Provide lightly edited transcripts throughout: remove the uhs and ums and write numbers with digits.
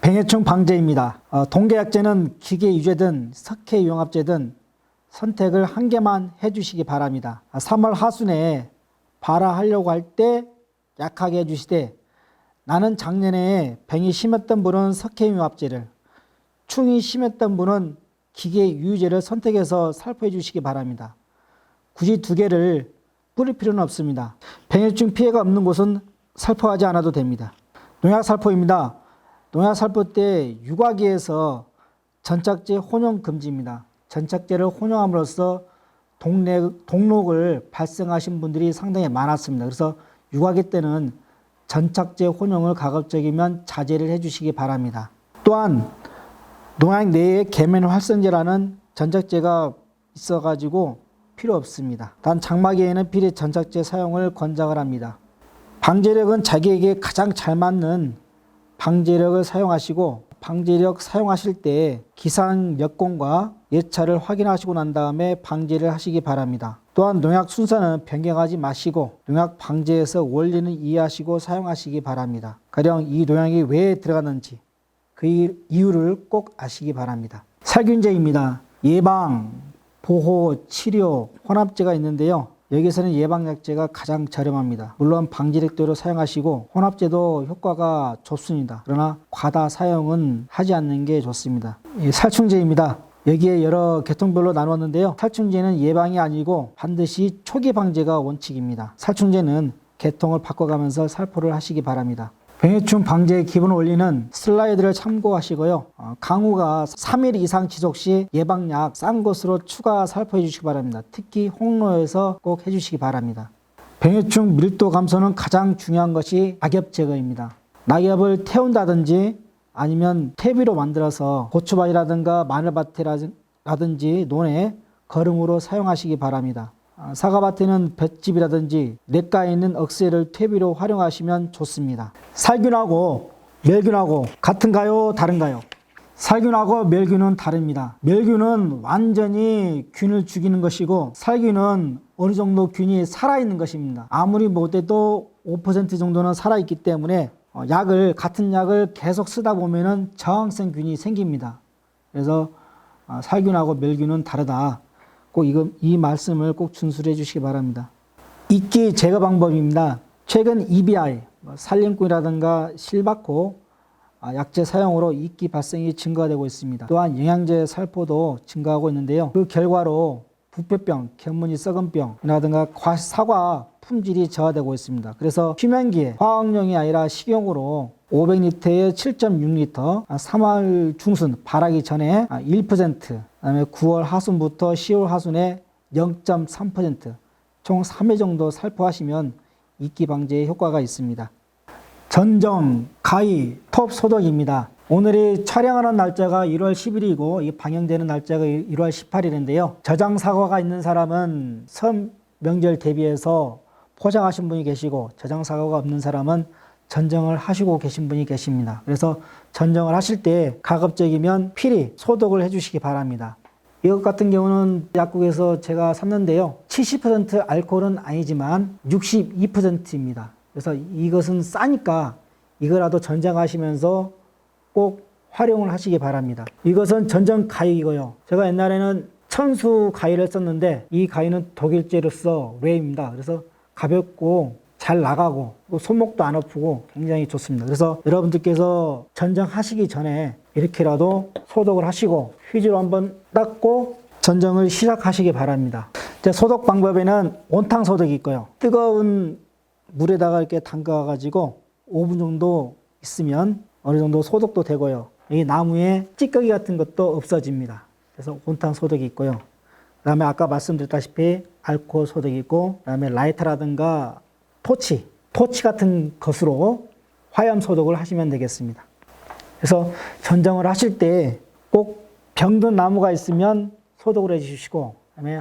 병해충 방제입니다. 동계약제는 기계 유제든 석회 융합제든 선택을 한 개만 해주시기 바랍니다. 3월 하순에 발화하려고 할 때 약하게 해주시되, 나는 작년에 병이 심했던 분은 석회 융합제를, 충이 심했던 분은 기계 유제를 선택해서 살포해 주시기 바랍니다. 굳이 두 개를 뿌릴 필요는 없습니다. 병해충 피해가 없는 곳은 살포하지 않아도 됩니다. 농약 살포입니다. 농약 살포 때 유과기에서 전착제 혼용 금지입니다. 전착제를 혼용함으로써 동록을 발생하신 분들이 상당히 많았습니다. 그래서 유과기 때는 전착제 혼용을 가급적이면 자제를 해주시기 바랍니다. 또한 농약 내에 계면활성제라는 전착제가 있어가지고 필요 없습니다. 단 장마기에는 필히 전착제 사용을 권장을 합니다. 방제력은 자기에게 가장 잘 맞는 방제력을 사용하시고, 방제력 사용하실 때 기상 여건과 예차를 확인하시고 난 다음에 방제를 하시기 바랍니다. 또한 농약 순서는 변경하지 마시고 농약 방제에서 원리는 이해하시고 사용하시기 바랍니다. 가령 이 농약이 왜 들어갔는지 그 이유를 꼭 아시기 바랍니다. 살균제입니다. 예방, 보호, 치료, 혼합제가 있는데요. 여기서는 예방약제가 가장 저렴합니다. 물론 방제력대로 사용하시고 혼합제도 효과가 좋습니다. 그러나 과다 사용은 하지 않는 게 좋습니다. 살충제입니다. 여기에 여러 계통별로 나누었는데요. 살충제는 예방이 아니고 반드시 초기 방제가 원칙입니다. 살충제는 계통을 바꿔가면서 살포를 하시기 바랍니다. 병해충 방제의 기본 원리는 슬라이드를 참고하시고요. 강우가 3일 이상 지속 시 예방약 싼 것으로 추가 살포해 주시기 바랍니다. 특히 홍로에서 꼭 해주시기 바랍니다. 병해충 밀도 감소는 가장 중요한 것이 낙엽 제거입니다. 낙엽을 태운다든지 아니면 퇴비로 만들어서 고추밭이라든가 마늘밭이라든지 논에 거름으로 사용하시기 바랍니다. 사과밭에는 볏짚이라든지 냇가에 있는 억새를 퇴비로 활용하시면 좋습니다. 살균하고 멸균하고 같은가요? 다른가요? 살균하고 멸균은 다릅니다. 멸균은 완전히 균을 죽이는 것이고 살균은 어느 정도 균이 살아있는 것입니다. 아무리 못해도 5% 정도는 살아있기 때문에 같은 약을 계속 쓰다 보면은 저항성 균이 생깁니다. 그래서 살균하고 멸균은 다르다. 꼭 이 말씀을 꼭 준수해 주시기 바랍니다. 이끼 제거 방법입니다. 최근 EBI, 산림꾼이라든가 실바코 약제 사용으로 이끼 발생이 증가되고 있습니다. 또한 영양제 살포도 증가하고 있는데요. 그 결과로 부패병, 견무늬 썩은병이라든가 사과 품질이 저하되고 있습니다. 그래서 휴면기에 화학용이 아니라 식용으로 500리터에 7.6리터, 3월 중순 발하기 전에 1%, 그다음에 9월 하순부터 10월 하순에 0.3%, 총 3회 정도 살포하시면 이끼 방제에 효과가 있습니다. 전정, 가위, 톱 소독입니다. 오늘이 촬영하는 날짜가 1월 10일이고 이 방영되는 날짜가 1월 18일인데요. 저장 사과가 있는 사람은 설 명절 대비해서 포장하신 분이 계시고 저장 사과가 없는 사람은 전정을 하시고 계신 분이 계십니다. 그래서 전정을 하실 때 가급적이면 필히 소독을 해주시기 바랍니다. 이것 같은 경우는 약국에서 제가 샀는데요. 70% 알코올은 아니지만 62%입니다. 그래서 이것은 싸니까 이거라도 전정하시면서 꼭 활용을 하시기 바랍니다. 이것은 전정 가위이고요. 제가 옛날에는 천수 가위를 썼는데 이 가위는 독일제로서 웨이입니다. 그래서 가볍고 잘 나가고 손목도 안 아프고 굉장히 좋습니다. 그래서 여러분들께서 전정하시기 전에 이렇게라도 소독을 하시고 휴지로 한번 닦고 전정을 시작하시기 바랍니다. 소독 방법에는 온탕 소독이 있고요. 뜨거운 물에다가 이렇게 담가 가지고 5분 정도 있으면 어느 정도 소독도 되고요. 이 나무에 찌꺼기 같은 것도 없어집니다. 그래서 온탕 소독이 있고요. 그 다음에 아까 말씀드렸다시피 알코올 소독이 있고, 그 다음에 라이터라든가 토치 같은 것으로 화염 소독을 하시면 되겠습니다. 그래서 전정을 하실 때 꼭 병든 나무가 있으면 소독을 해주시고, 그 다음에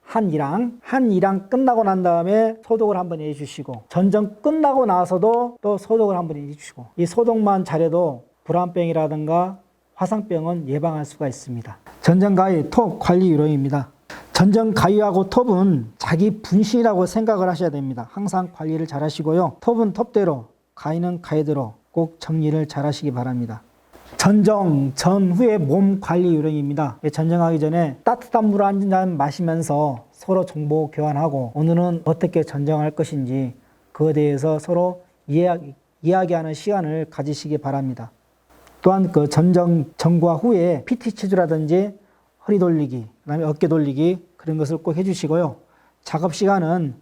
한 이랑 끝나고 난 다음에 소독을 한번 해주시고, 전정 끝나고 나서도 또 소독을 한번 해주시고, 이 소독만 잘해도 불안병이라든가 화상병은 예방할 수가 있습니다. 전정가위 톱 관리 요령입니다. 전정가위하고 톱은 자기 분신이라고 생각을 하셔야 됩니다. 항상 관리를 잘 하시고요. 톱은 톱대로, 가위는 가위대로 꼭 정리를 잘 하시기 바랍니다. 전정 전후의 몸 관리 요령입니다. 전정하기 전에 따뜻한 물 한 잔 마시면서 서로 정보 교환하고 오늘은 어떻게 전정할 것인지 그에 대해서 서로 이야기하는 시간을 가지시기 바랍니다. 또한 그 전정 전과 후에 PT 체조라든지 허리 돌리기, 그다음에 어깨 돌리기 그런 것을 꼭 해주시고요. 작업 시간은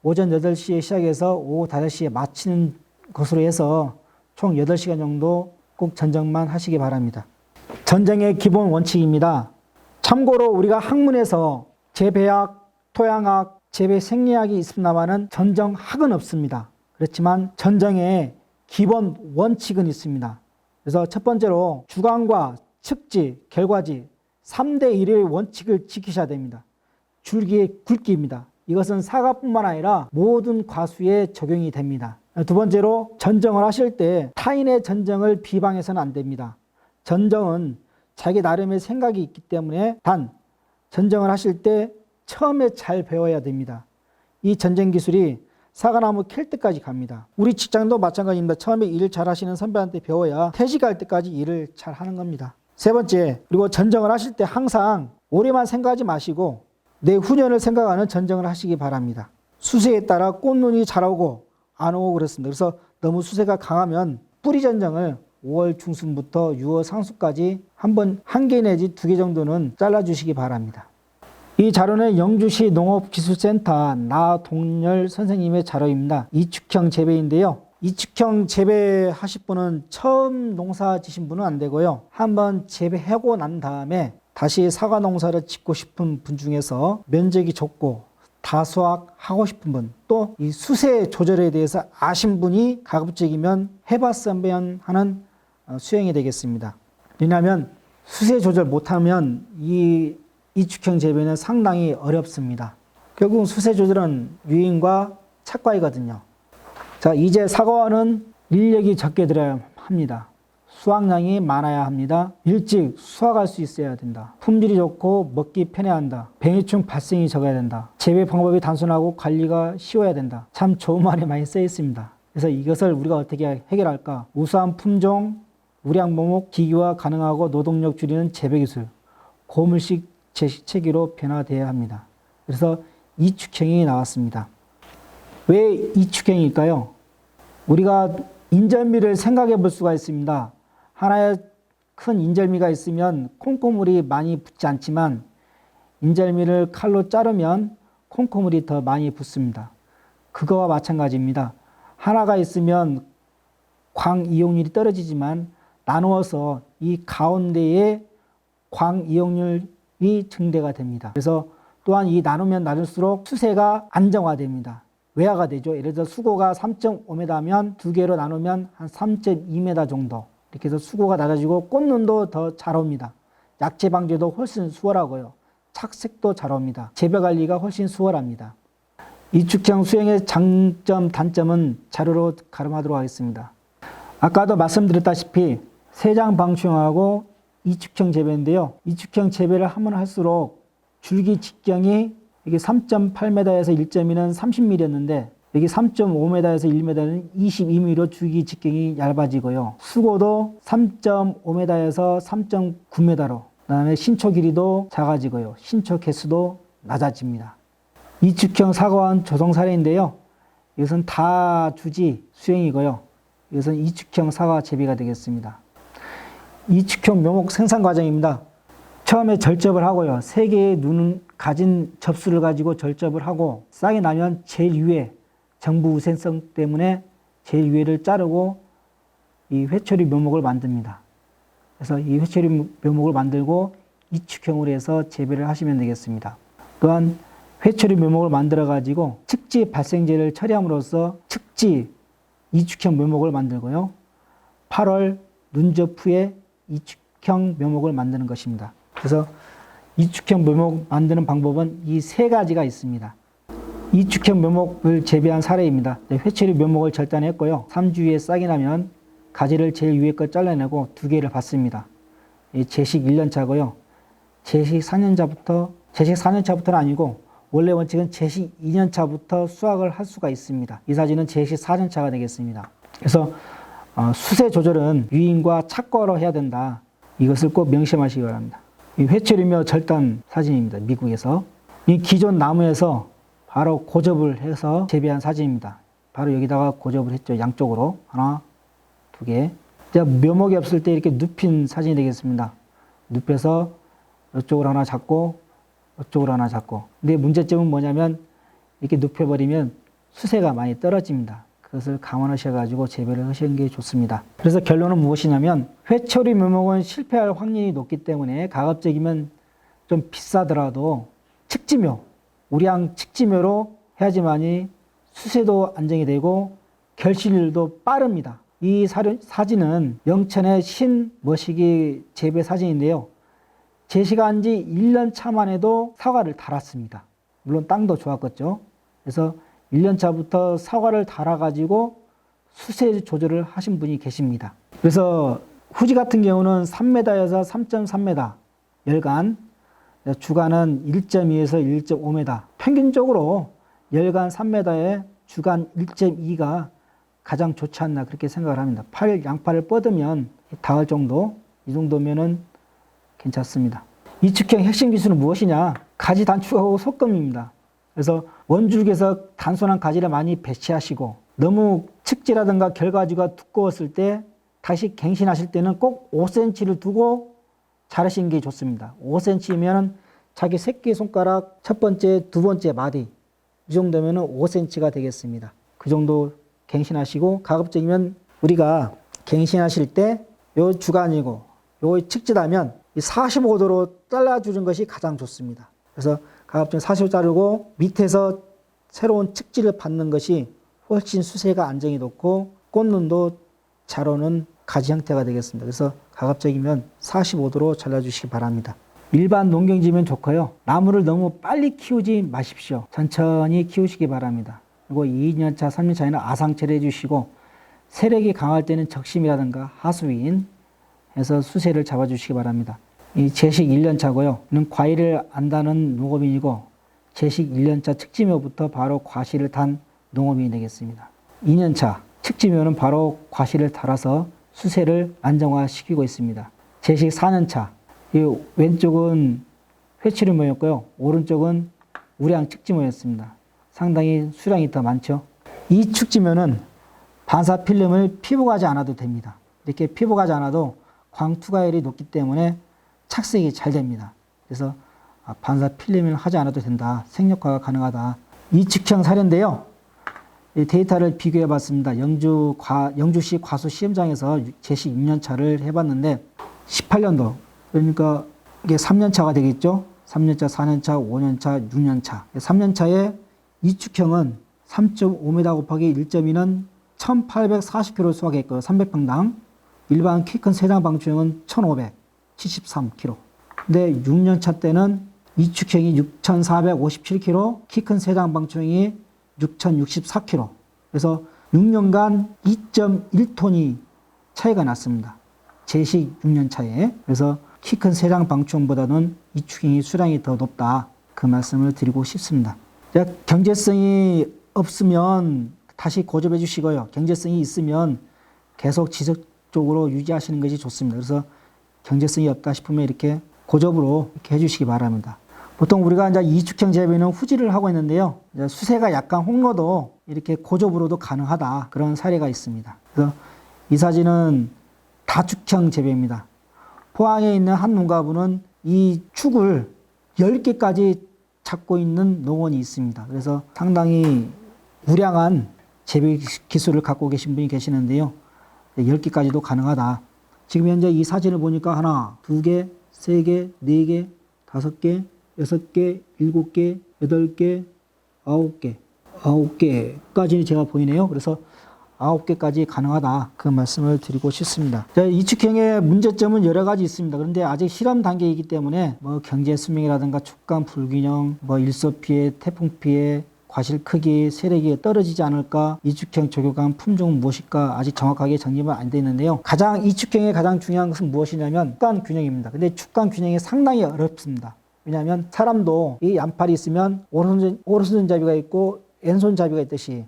오전 8시에 시작해서 오후 5시에 마치는 것으로 해서 총 8시간 정도 꼭 전정만 하시기 바랍니다. 전정의 기본 원칙입니다. 참고로 우리가 학문에서 재배학, 토양학, 재배생리학이 있습니다마는 전정학은 없습니다. 그렇지만 전정의 기본 원칙은 있습니다. 그래서 첫 번째로 주관과 측지, 결과지 3대 1의 원칙을 지키셔야 됩니다. 줄기의 굵기입니다. 이것은 사과뿐만 아니라 모든 과수에 적용이 됩니다. 두 번째로 전정을 하실 때 타인의 전정을 비방해서는 안 됩니다. 전정은 자기 나름의 생각이 있기 때문에 단 전정을 하실 때 처음에 잘 배워야 됩니다. 이 전정 기술이 사과나무 캘 때까지 갑니다. 우리 직장도 마찬가지입니다. 처음에 일을 잘 하시는 선배한테 배워야 퇴직할 때까지 일을 잘 하는 겁니다. 세 번째, 그리고 전정을 하실 때 항상 올해만 생각하지 마시고 내후년을 생각하는 전정을 하시기 바랍니다. 수세에 따라 꽃눈이 잘 오고 안 오고 그렇습니다. 그래서 너무 수세가 강하면 뿌리 전정을 5월 중순부터 6월 상수까지 한 개 내지 2개 정도는 잘라주시기 바랍니다. 이 자료는 영주시 농업기술센터 나동열 선생님의 자료입니다. 이축형 재배인데요. 이축형 재배하실 분은 처음 농사 지신 분은 안 되고요. 한번 재배하고 난 다음에 다시 사과 농사를 짓고 싶은 분 중에서 면적이 좁고 다수확하고 싶은 분, 또 이 수세 조절에 대해서 아신 분이 가급적이면 해봤으면 하는 수행이 되겠습니다. 왜냐하면 수세 조절 못하면 이축형 재배는 상당히 어렵습니다. 결국 수세 조절은 유인과 착과이거든요. 자, 이제 사과는 인력이 적게 들어야 합니다. 수확량이 많아야 합니다. 일찍 수확할 수 있어야 된다. 품질이 좋고 먹기 편해야 한다. 병해충 발생이 적어야 된다. 재배 방법이 단순하고 관리가 쉬워야 된다. 참 좋은 말이 많이 써 있습니다. 그래서 이것을 우리가 어떻게 해결할까? 우수한 품종, 우량 모목, 기기화 가능하고 노동력 줄이는 재배 기술, 고물식 제시체계로 변화되어야 합니다. 그래서 이축형이 나왔습니다. 왜 이축형일까요? 우리가 인절미를 생각해 볼 수가 있습니다. 하나의 큰 인절미가 있으면 콩고물이 많이 붙지 않지만 인절미를 칼로 자르면 콩고물이 더 많이 붙습니다. 그거와 마찬가지입니다. 하나가 있으면 광 이용률이 떨어지지만 나누어서 이 가운데에 광 이용률이 증대가 됩니다. 그래서 또한 이 나누면 나눌수록 수세가 안정화됩니다. 외화가 되죠. 예를 들어 수고가 3.5m면 두 개로 나누면 한 3.2m 정도. 이렇게 해서 수고가 낮아지고 꽃눈도 더 잘 옵니다. 약재 방제도 훨씬 수월하고요. 착색도 잘 옵니다. 재배 관리가 훨씬 수월합니다. 이축형 수행의 장점, 단점은 자료로 가름하도록 하겠습니다. 아까도 말씀드렸다시피 세장 방충하고 이축형 재배인데요. 이축형 재배를 하면 할수록 줄기 직경이 이게 3.8m에서 1.2는 30mm였는데 여기 3.5m에서 1m는 22mm로 줄기 직경이 얇아지고요. 수고도 3.5m에서 3.9m로 그다음에 신초 길이도 작아지고요. 신초 개수도 낮아집니다. 이축형 사과원 조성 사례인데요. 이것은 다주지 수행이고요. 이것은 이축형 사과 재배가 되겠습니다. 이축형 묘목 생산 과정입니다. 처음에 절접을 하고요. 3개의 눈 가진 접수를 가지고 절접을 하고 싹이 나면 제일 위에 정부 우선성 때문에 제일 위에를 자르고 이 회초리 묘목을 만듭니다. 그래서 이 회초리 묘목을 만들고 이축형으로 해서 재배를 하시면 되겠습니다. 또한 회초리 묘목을 만들어 가지고 측지 발생제를 처리함으로써 측지 이축형 묘목을 만들고요. 8월 눈접 후에 이축형 묘목을 만드는 것입니다. 그래서 이축형 묘목 만드는 방법은 이 3가지가 있습니다. 이축형 묘목을 재배한 사례입니다. 회초리 묘목을 절단했고요. 3주 후에 싹이 나면 가지를 제일 위에 거 잘라내고 2개를 받습니다. 재식 1년차고요. 재식 4년차부터는 아니고 원래 원칙은 재식 2년차부터 수확을 할 수가 있습니다. 이 사진은 재식 4년차가 되겠습니다. 그래서 수세 조절은 유인과 착과로 해야 된다. 이것을 꼭 명심하시기 바랍니다. 이 회초리며 절단 사진입니다. 미국에서. 이 기존 나무에서 바로 고접을 해서 재배한 사진입니다. 바로 여기다가 고접을 했죠. 양쪽으로. 하나, 두 개. 묘목이 없을 때 이렇게 눕힌 사진이 되겠습니다. 눕혀서 이쪽으로 하나 잡고 이쪽으로 하나 잡고. 근데 문제점은 뭐냐면 이렇게 눕혀버리면 수세가 많이 떨어집니다. 그것을 감안하셔가지고 재배를 하시는 게 좋습니다. 그래서 결론은 무엇이냐면 회초리 묘목은 실패할 확률이 높기 때문에 가급적이면 좀 비싸더라도 측지묘, 우량 측지묘로 해야지만이 수세도 안정이 되고 결실도 빠릅니다. 이 사진은 영천의 신머시기 재배 사진인데요. 제시가 한 지 1년 차만 해도 사과를 달았습니다. 물론 땅도 좋았겠죠. 그래서 1년 차부터 사과를 달아가지고 수세 조절을 하신 분이 계십니다. 그래서 후지 같은 경우는 3m에서 3.3m, 열간, 주간은 1.2에서 1.5m, 평균적으로 열간 3m에 주간 1.2가 가장 좋지 않나 그렇게 생각을 합니다. 양팔을 뻗으면 닿을 정도, 이 정도면은 괜찮습니다. 이축형 핵심 기술은 무엇이냐? 가지 단축하고 속금입니다. 그래서 원줄기에서 단순한 가지를 많이 배치하시고 너무 측지라든가 결가지가 두꺼웠을 때 다시 갱신하실 때는 꼭 5cm를 두고 자르시는 게 좋습니다. 5cm면 자기 새끼손가락 첫 번째, 두 번째 마디 이 정도면 5cm가 되겠습니다. 그 정도 갱신하시고 가급적이면 우리가 갱신하실 때 요 주간이고 요 측지라면 45도로 잘라주는 것이 가장 좋습니다. 그래서 가급적 45도 자르고 밑에서 새로운 측지를 받는 것이 훨씬 수세가 안정이 높고 꽃눈도 잘 오는 가지 형태가 되겠습니다. 그래서 가급적이면 45도로 잘라주시기 바랍니다. 일반 농경지면 좋고요. 나무를 너무 빨리 키우지 마십시오. 천천히 키우시기 바랍니다. 그리고 2년차, 3년차에는 아상체를 해주시고 세력이 강할 때는 적심이라든가 하수인 해서 수세를 잡아주시기 바랍니다. 이 제식 1년차고요. 이는 과일을 안다는 농업인이고 제식 1년차 측지묘부터 바로 과실을 단 농업인이 되겠습니다. 2년차 측지묘는 바로 과실을 달아서 수세를 안정화시키고 있습니다. 제식 4년차 이 왼쪽은 회초리묘였고요. 오른쪽은 우량 측지묘였습니다. 상당히 수량이 더 많죠. 이 측지묘는 반사 필름을 피복하지 않아도 됩니다. 이렇게 피복하지 않아도 광투과율이 높기 때문에 착색이 잘 됩니다. 그래서 반사 필름을 하지 않아도 된다. 생력화가 가능하다. 이 측형 사례인데요. 이 데이터를 비교해 봤습니다. 영주시 과수 시험장에서 제식 6년차를 해봤는데 18년도 그러니까 이게 3년차가 되겠죠. 3년차, 4년차, 5년차, 6년차. 3년차에 이 측형은 3.5m 곱하기 1.2는 1840kg 수확했고요. 300평당. 일반 키 큰 세장 방추형은 1573kg. 근데 6년차 때는 이 축형이 6457kg, 키 큰 세장 방추형이 6064kg. 그래서 6년간 2.1톤이 차이가 났습니다. 제식 6년차에. 그래서 키 큰 세장 방추형보다는 이 축형이 수량이 더 높다. 그 말씀을 드리고 싶습니다. 경제성이 없으면 다시 고접해 주시고요. 경제성이 있으면 계속 지속적으로 유지하시는 것이 좋습니다. 그래서 경제성이 없다 싶으면 이렇게 고접으로 이렇게 해주시기 바랍니다. 보통 우리가 이제 이축형 재배는 후지를 하고 있는데요. 수세가 약간 홍로도 이렇게 고접으로도 가능하다. 그런 사례가 있습니다. 그래서 이 사진은 다축형 재배입니다. 포항에 있는 한 농가분은 이 축을 10개까지 찾고 있는 농원이 있습니다. 그래서 상당히 우량한 재배 기술을 갖고 계신 분이 계시는데요. 10개까지도 가능하다. 지금 현재 이 사진을 보니까 하나, 두 개, 세 개, 네 개, 다섯 개, 여섯 개, 일곱 개, 여덟 개, 아홉 개까지 제가 보이네요. 그래서 9개까지 가능하다. 그 말씀을 드리고 싶습니다. 이 축형의 문제점은 여러 가지 있습니다. 그런데 아직 실험 단계이기 때문에 경제 수명이라든가 촉감 불균형, 일소 피해, 태풍 피해, 과실 크기, 세력이 떨어지지 않을까, 이축형 조교감 품종은 무엇일까 아직 정확하게 정립은 안 되어 있는데요. 이축형의 가장 중요한 것은 무엇이냐면 축간 균형입니다. 근데 축간 균형이 상당히 어렵습니다. 왜냐하면 사람도 이 양팔이 있으면 오른손잡이가 있고 왼손잡이가 있듯이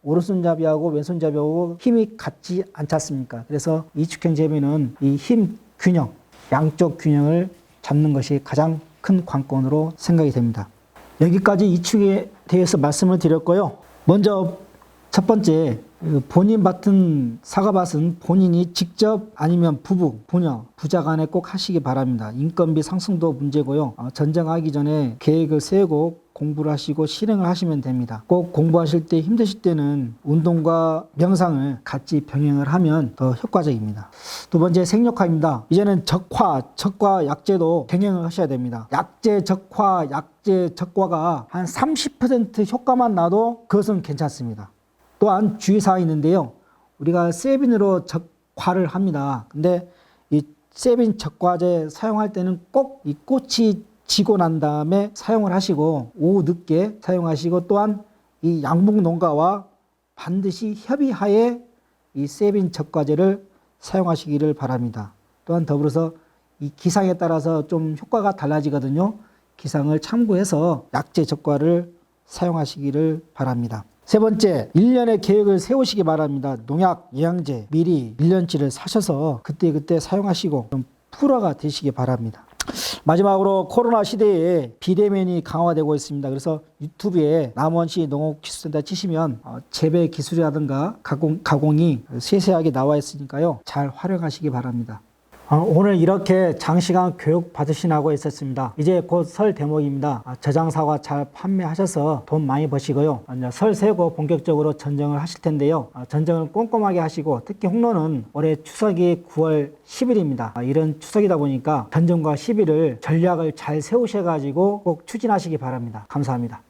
오른손잡이하고 왼손잡이하고 힘이 같지 않지 않습니까? 그래서 이축형 제비는 이 힘 균형, 양쪽 균형을 잡는 것이 가장 큰 관건으로 생각이 됩니다. 여기까지 이축에 대해서 말씀을 드렸고요. 먼저 첫 번째, 본인 밭은 사과밭은 본인이 직접 아니면 부부, 부녀, 부자 간에 꼭 하시기 바랍니다. 인건비 상승도 문제고요. 전쟁하기 전에 계획을 세우고 공부를 하시고 실행을 하시면 됩니다. 꼭 공부하실 때 힘드실 때는 운동과 명상을 같이 병행을 하면 더 효과적입니다. 두 번째, 생력화입니다. 이제는 적과 약제도 병행을 하셔야 됩니다. 약제, 적과가 한 30% 효과만 나도 그것은 괜찮습니다. 또한 주의사항이 있는데요. 우리가 세빈으로 적과를 합니다. 근데 이 세빈 적과제 사용할 때는 꼭 이 꽃이 지고 난 다음에 사용을 하시고 오후 늦게 사용하시고, 또한 이 양봉 농가와 반드시 협의하에 이 세빈 적과제를 사용하시기를 바랍니다. 또한 더불어서 이 기상에 따라서 좀 효과가 달라지거든요. 기상을 참고해서 약제 적과를 사용하시기를 바랍니다. 세 번째, 1년의 계획을 세우시기 바랍니다. 농약, 영양제 미리 1년치를 사셔서 그때그때 사용하시고 좀 프로가 되시기 바랍니다. 마지막으로 코로나 시대에 비대면이 강화되고 있습니다. 그래서 유튜브에 남원시 농업기술센터 치시면 재배 기술이라든가 가공이 세세하게 나와 있으니까요. 잘 활용하시기 바랍니다. 오늘 이렇게 장시간 교육 받으시라고 했었습니다. 이제 곧 설 대목입니다. 저장사과 잘 판매하셔서 돈 많이 버시고요. 설 세고 본격적으로 전쟁을 하실 텐데요. 전쟁을 꼼꼼하게 하시고, 특히 홍로는 올해 추석이 9월 10일입니다. 이런 추석이다 보니까 전쟁과 시비를 전략을 잘 세우셔가지고 꼭 추진하시기 바랍니다. 감사합니다.